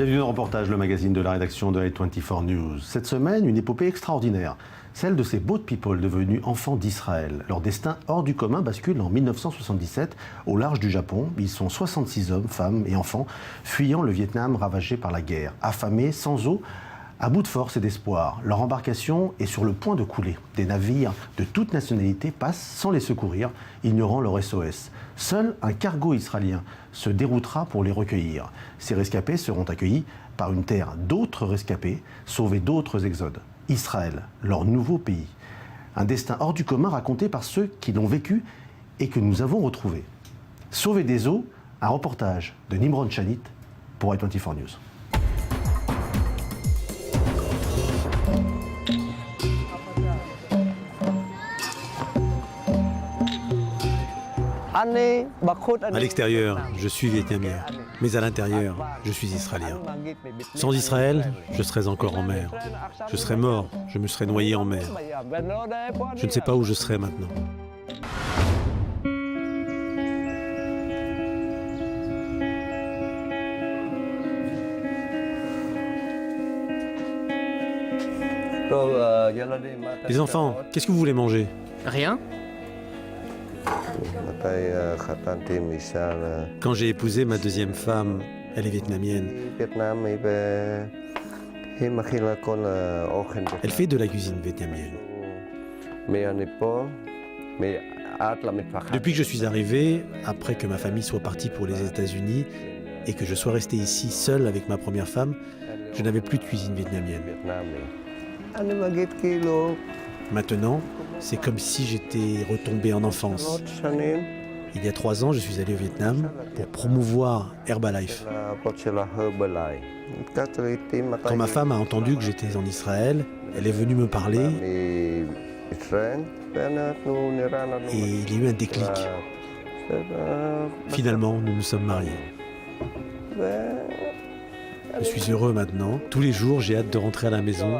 Bienvenue dans Reportage, le magazine de la rédaction de i24 News. Cette semaine, une épopée extraordinaire, celle de ces boat people devenus enfants d'Israël. Leur destin hors du commun bascule en 1977 au large du Japon. Ils sont 66 hommes, femmes et enfants fuyant le Vietnam ravagé par la guerre, affamés, sans eau, à bout de force et d'espoir. Leur embarcation est sur le point de couler. Des navires de toute nationalité passent sans les secourir, ignorant leur SOS. Seul un cargo israélien se déroutera pour les recueillir. Ces rescapés seront accueillis par une terre d'autres rescapés, sauvés d'autres exodes. Israël, leur nouveau pays. Un destin hors du commun raconté par ceux qui l'ont vécu et que nous avons retrouvé. Sauvés des eaux, un reportage de Nimron Chanit pour i24 News. À l'extérieur, je suis vietnamien, mais à l'intérieur, je suis israélien. Sans Israël, je serais encore en mer. Je serais mort, je me serais noyé en mer. Je ne sais pas où je serais maintenant. Les enfants, qu'est-ce que vous voulez manger? Rien. Quand j'ai épousé ma deuxième femme, elle est vietnamienne. Elle fait de la cuisine vietnamienne. Depuis que je suis arrivé, après que ma famille soit partie pour les États-Unis et que je sois resté ici seul avec ma première femme, je n'avais plus de cuisine vietnamienne. Maintenant, c'est comme si j'étais retombé en enfance. Il y a 3 ans, je suis allé au Vietnam pour promouvoir Herbalife. Quand ma femme a entendu que j'étais en Israël, elle est venue me parler et il y a eu un déclic. Finalement, nous nous sommes mariés. Je suis heureux maintenant. Tous les jours, j'ai hâte de rentrer à la maison.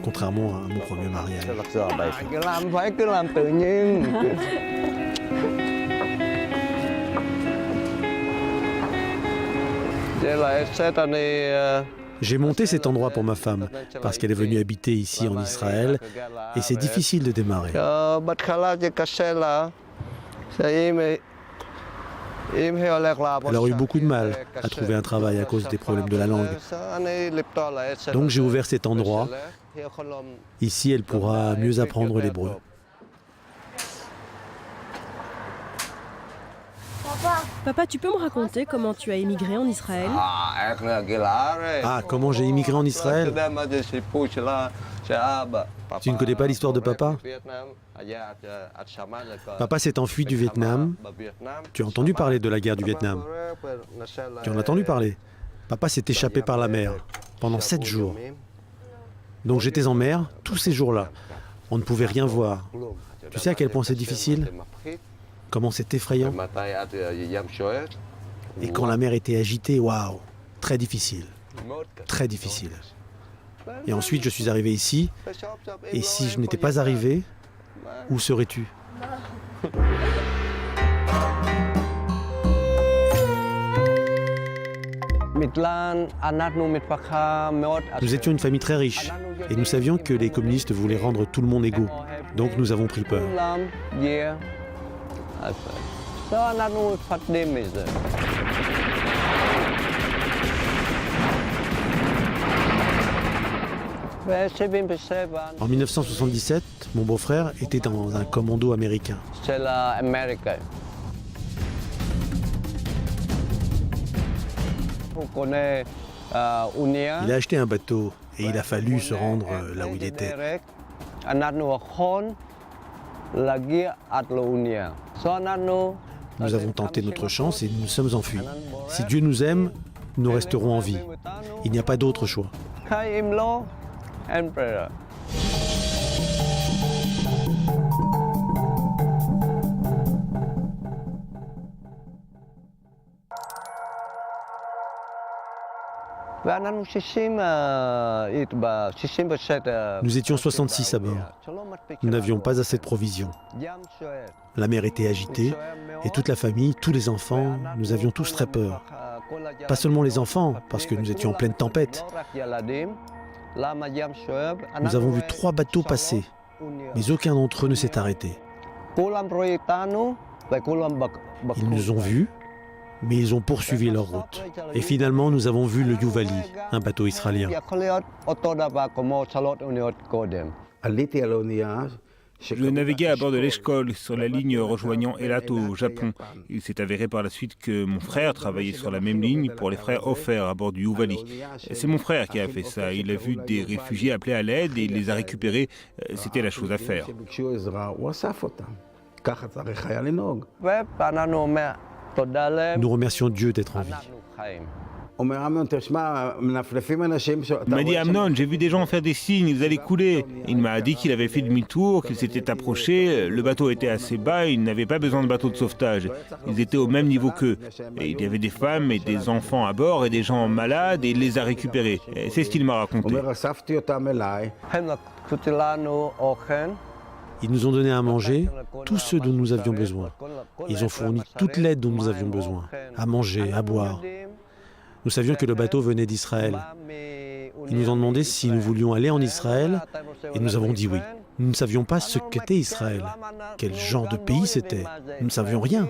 Contrairement à mon premier mariage. J'ai monté cet endroit pour ma femme, parce qu'elle est venue habiter ici en Israël, et c'est difficile de démarrer. Elle aurait eu beaucoup de mal à trouver un travail à cause des problèmes de la langue. Donc j'ai ouvert cet endroit. Ici, elle pourra mieux apprendre l'hébreu. Papa, tu peux me raconter comment tu as émigré en Israël? Ah, comment j'ai immigré en Israël? Tu ne connais pas l'histoire de papa? Papa s'est enfui du Vietnam. Tu as entendu parler de la guerre du Vietnam? Tu en as entendu parler? Papa s'est échappé par la mer pendant 7 jours. Donc j'étais en mer tous ces jours-là. On ne pouvait rien voir. Tu sais à quel point c'est difficile? Comment c'est effrayant? Et quand la mer était agitée, waouh, très difficile. Très difficile. Et ensuite, je suis arrivé ici. Et si je n'étais pas arrivé, où serais-tu? Nous étions une famille très riche. Et nous savions que les communistes voulaient rendre tout le monde égaux. Donc nous avons pris peur. En 1977, mon beau-frère était dans un commando américain. Il a acheté un bateau et il a fallu se rendre là où il était. Nous avons tenté notre chance et nous nous sommes enfuis. Si Dieu nous aime, nous resterons en vie. Il n'y a pas d'autre choix. Nous étions 66 à bord. Nous n'avions pas assez de provisions. La mer était agitée et toute la famille, tous les enfants, nous avions tous très peur. Pas seulement les enfants, parce que nous étions en pleine tempête. Nous avons vu 3 bateaux passer, mais aucun d'entre eux ne s'est arrêté. Ils nous ont vus, mais ils ont poursuivi leur route. Et finalement, nous avons vu le Yuvali, un bateau israélien. Je naviguais à bord de l'Eshkol, sur la ligne rejoignant Eilat au Japon. Il s'est avéré par la suite que mon frère travaillait sur la même ligne pour les frères Ofer à bord du Yuvali. C'est mon frère qui a fait ça. Il a vu des réfugiés appeler à l'aide et il les a récupérés. C'était la chose à faire. Nous remercions Dieu d'être en vie. Il m'a dit, Amnon, j'ai vu des gens faire des signes, ils allaient couler. Il m'a dit qu'il avait fait demi-tour, qu'il s'était approché, le bateau était assez bas, il n'avait pas besoin de bateau de sauvetage. Ils étaient au même niveau qu'eux. Et il y avait des femmes et des enfants à bord et des gens malades et il les a récupérés. Et c'est ce qu'il m'a raconté. Ils nous ont donné à manger tout ce dont nous avions besoin. Ils ont fourni toute l'aide dont nous avions besoin, à manger, à boire. Nous savions que le bateau venait d'Israël. Ils nous ont demandé si nous voulions aller en Israël et nous avons dit oui. Nous ne savions pas ce qu'était Israël, quel genre de pays c'était. Nous ne savions rien.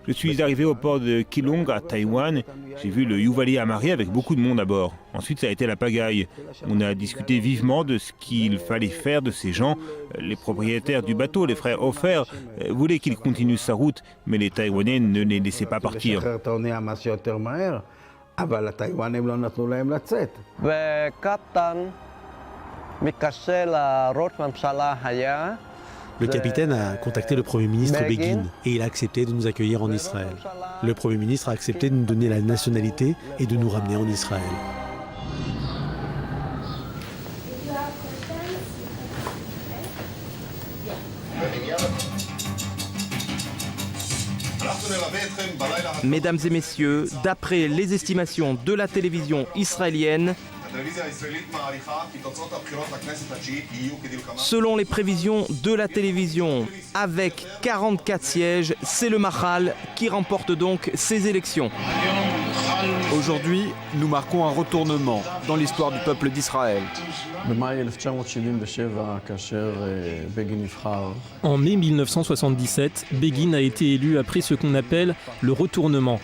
Je suis arrivé au port de Keelung à Taïwan. J'ai vu le Yuvali amarré avec beaucoup de monde à bord. Ensuite, ça a été la pagaille. On a discuté vivement de ce qu'il fallait faire de ces gens. Les propriétaires du bateau, les frères Ofer, voulaient qu'il continue sa route, mais les Taïwanais ne les laissaient pas partir. Le capitaine a contacté le Premier ministre Begin et il a accepté de nous accueillir en Israël. Le Premier ministre a accepté de nous donner la nationalité et de nous ramener en Israël. Mesdames et messieurs, d'après les estimations de la télévision israélienne, selon les prévisions de la télévision, avec 44 sièges, c'est le Mahal qui remporte donc ces élections. Aujourd'hui, nous marquons un retournement dans l'histoire du peuple d'Israël. En mai 1977, Begin a été élu après ce qu'on appelle le retournement.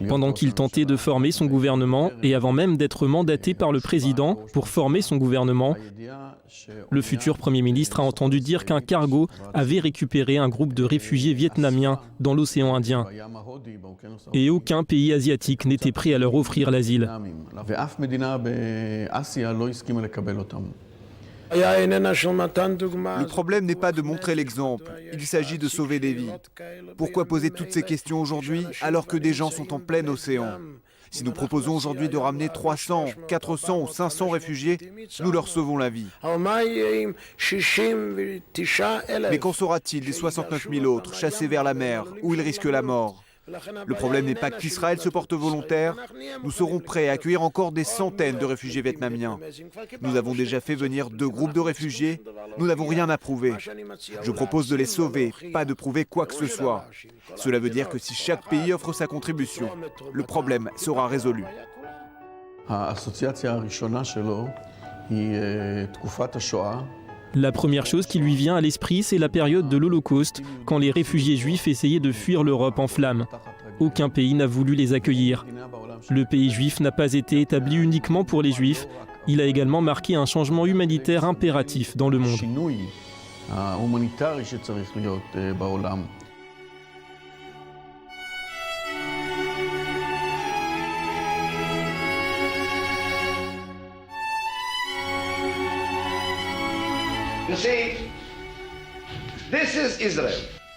Pendant qu'il tentait de former son gouvernement et avant même d'être mandaté par le président pour former son gouvernement, le futur Premier ministre a entendu dire qu'un cargo avait récupéré un groupe de réfugiés vietnamiens dans l'océan Indien. Et aucun pays asiatique n'était prêt à leur offrir l'asile. Le problème n'est pas de montrer l'exemple, il s'agit de sauver des vies. Pourquoi poser toutes ces questions aujourd'hui alors que des gens sont en plein océan ? Si nous proposons aujourd'hui de ramener 300, 400 ou 500 réfugiés, nous leur sauvons la vie. Mais qu'en sera-t-il des 69 000 autres chassés vers la mer, où ils risquent la mort ? Le problème n'est pas qu'Israël se porte volontaire. Nous serons prêts à accueillir encore des centaines de réfugiés vietnamiens. Nous avons déjà fait venir 2 groupes de réfugiés. Nous n'avons rien à prouver. Je propose de les sauver, pas de prouver quoi que ce soit. Cela veut dire que si chaque pays offre sa contribution, le problème sera résolu. La première chose qui lui vient à l'esprit, c'est la période de l'Holocauste, quand les réfugiés juifs essayaient de fuir l'Europe en flammes. Aucun pays n'a voulu les accueillir. Le pays juif n'a pas été établi uniquement pour les juifs, il a également marqué un changement humanitaire impératif dans le monde.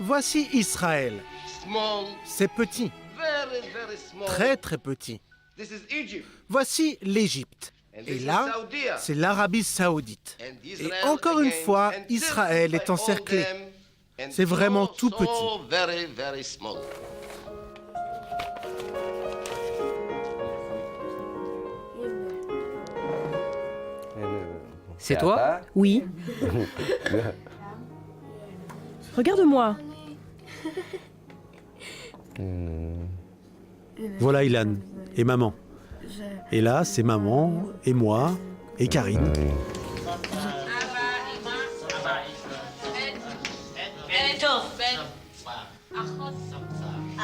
Voici Israël. C'est petit, très très petit. Voici l'Égypte. Et là, c'est l'Arabie Saoudite. Et encore une fois, Israël est encerclé. C'est vraiment tout petit. C'est toi? Oui. Regarde-moi. Voilà Ilan et maman. Et là, c'est maman et moi et Karine.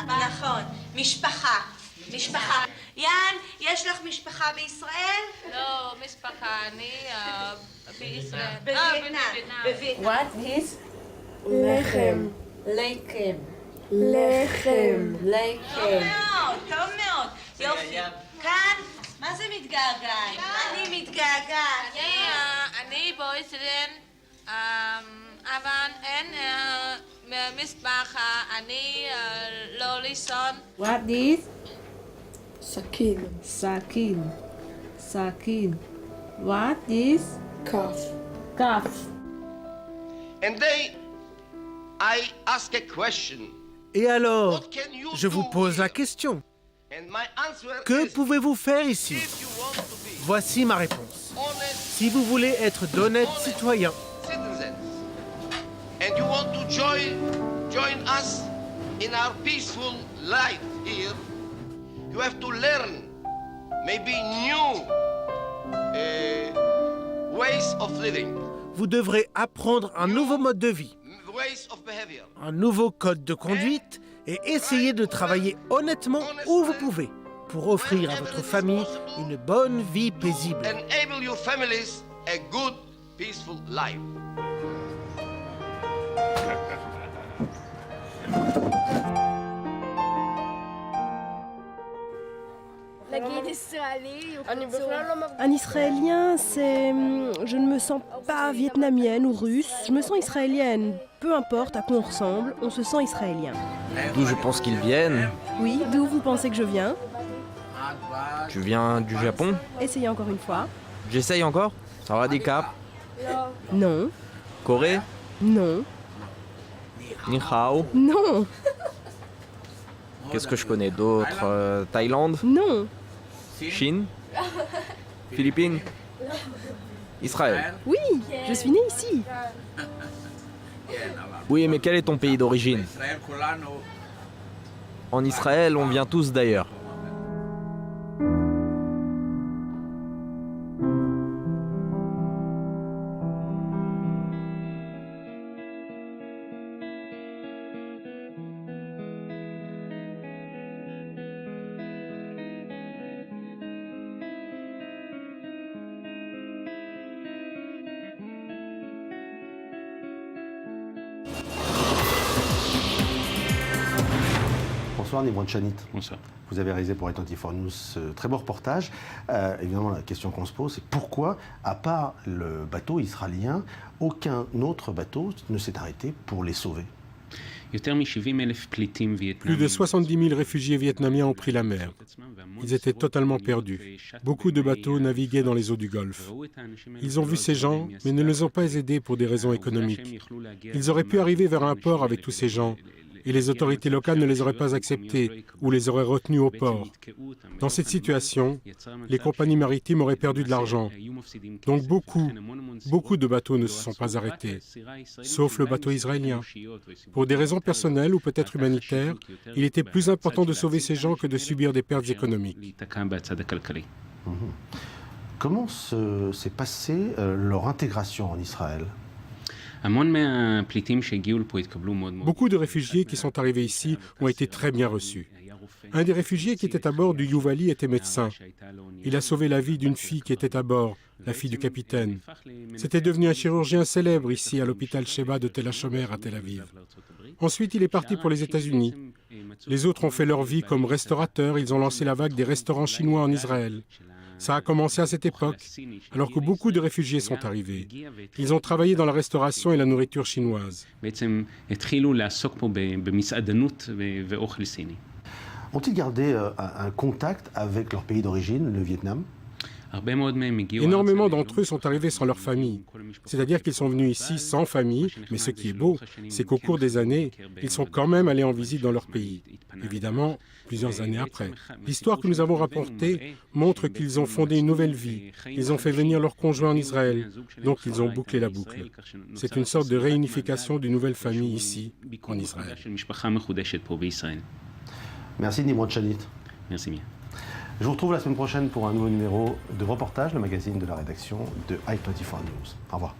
נכון, משפחה. משפחה. יאן, יש לך משפחה בישראל? לא, משפחה, אני בישראל. בווייטנאם. What is? לחם. לחם. לחם. לחם. טוב מאוד. יופי. כאן, מה זה מתגעגעת? אני מתגעגעת. אני בישראל, אבל אין משפחה, אני לא לישון. What is? סכין. סכין. סכין. What is? כף. כף. And then I ask a question. Et alors, je vous pose la question. Que pouvez-vous faire ici? Voici ma réponse. Si vous voulez être d'honnêtes citoyens, and you want to join us in our peaceful life here, you have to learn maybe new ways of living. vous devrez apprendre un nouveau mode de vie, un nouveau code de conduite et essayer de travailler honnêtement où vous pouvez pour offrir à votre famille une bonne vie paisible. Enable your families a good, peaceful life. Un Israélien, c'est... Je ne me sens pas vietnamienne ou russe, je me sens israélienne. Peu importe à quoi on ressemble, on se sent israélien. D'où je pense qu'ils viennent? Oui, d'où vous pensez que je viens? Tu viens du Japon? Essayez encore une fois. J'essaye encore? Sawadee Krap? Non. Corée? Non. Ni hao? Non. Qu'est-ce que je connais d'autre? Thaïlande? Non. Chine? Philippines? Israël? Oui, je suis née ici. Oui, mais quel est ton pays d'origine? En Israël, on vient tous d'ailleurs. Bonsoir Nimrod Chanit. Bonsoir. Vous avez réalisé pour i24 News ce très beau reportage. Évidemment, la question qu'on se pose, c'est pourquoi, à part le bateau israélien, aucun autre bateau ne s'est arrêté pour les sauver? Plus de 70 000 réfugiés vietnamiens ont pris la mer. Ils étaient totalement perdus. Beaucoup de bateaux naviguaient dans les eaux du Golfe. Ils ont vu ces gens, mais ne les ont pas aidés pour des raisons économiques. Ils auraient pu arriver vers un port avec tous ces gens, et les autorités locales ne les auraient pas acceptés ou les auraient retenus au port. Dans cette situation, les compagnies maritimes auraient perdu de l'argent. Donc beaucoup de bateaux ne se sont pas arrêtés, sauf le bateau israélien. Pour des raisons personnelles ou peut-être humanitaires, il était plus important de sauver ces gens que de subir des pertes économiques. Comment s'est passée leur intégration en Israël? Beaucoup de réfugiés qui sont arrivés ici ont été très bien reçus. Un des réfugiés qui était à bord du Yuvali était médecin. Il a sauvé la vie d'une fille qui était à bord, la fille du capitaine. C'était devenu un chirurgien célèbre ici à l'hôpital Sheba de Tel HaShomer à Tel Aviv. Ensuite, il est parti pour les États-Unis. Les autres ont fait leur vie comme restaurateurs. Ils ont lancé la vague des restaurants chinois en Israël. Ça a commencé à cette époque, alors que beaucoup de réfugiés sont arrivés. Ils ont travaillé dans la restauration et la nourriture chinoise. Ont-ils gardé un contact avec leur pays d'origine, le Vietnam? Énormément d'entre eux sont arrivés sans leur famille, c'est-à-dire qu'ils sont venus ici sans famille, mais ce qui est beau, c'est qu'au cours des années, ils sont quand même allés en visite dans leur pays, évidemment plusieurs années après. L'histoire que nous avons rapportée montre qu'ils ont fondé une nouvelle vie, ils ont fait venir leurs conjoints en Israël, donc ils ont bouclé la boucle. C'est une sorte de réunification d'une nouvelle famille ici, en Israël. Merci Nimrod Shanit. Merci bien. Je vous retrouve la semaine prochaine pour un nouveau numéro de Reportage, le magazine de la rédaction de i24 News. Au revoir.